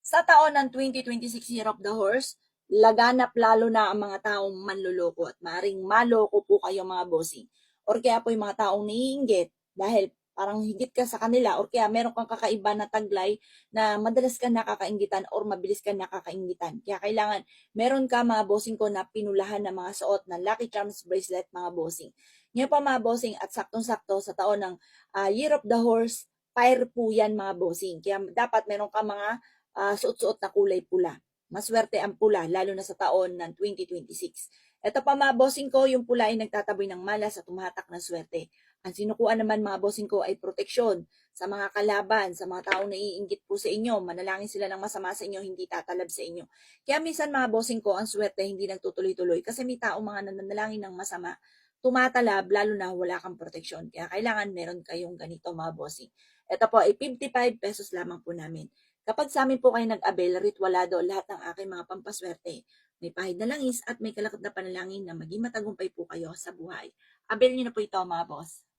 Sa taon ng 2026 Year of the Horse, laganap lalo na ang mga taong manluloko at maring maloko po kayo mga bossing. Or kaya po yung mga taong naiinggit dahil parang higit ka sa kanila or kaya meron kang kakaiba na taglay na madalas ka nakakainggitan or mabilis ka nakakainggitan. Kaya kailangan meron ka mga bossing ko na pinulahan ng mga suot na Lucky Charms bracelet mga bossing. Ngayon pa mga bossing at saktong-sakto sa taon ng Year of the Horse, fire po yan mga bossing. Kaya dapat meron ka mga suot-suot na kulay pula. Maswerte ang pula, lalo na sa taon ng 2026. Ito pa mga bossing ko, yung pula ay nagtataboy ng malas at tumatak ng swerte. Ang sinukuan naman mga bossing ko ay proteksyon sa mga kalaban, sa mga taong naiinggit po sa inyo. Manalangin sila ng masama sa inyo, hindi tatalab sa inyo. Kaya minsan mga bossing ko, ang swerte hindi nagtutuloy-tuloy kasi may taong mga nananalangin ng masama, tumatalab lalo na wala kang proteksyon. Kaya kailangan meron kayong ganito mga bossing. Ito po ay 55 pesos lamang po namin. Kapag sa amin po kayo nag-avail, ritwalado lahat ng aking mga pampaswerte. May pahid na langis at may kalakot na panalangin na maging matagumpay po kayo sa buhay. Avail niyo na po ito mga boss.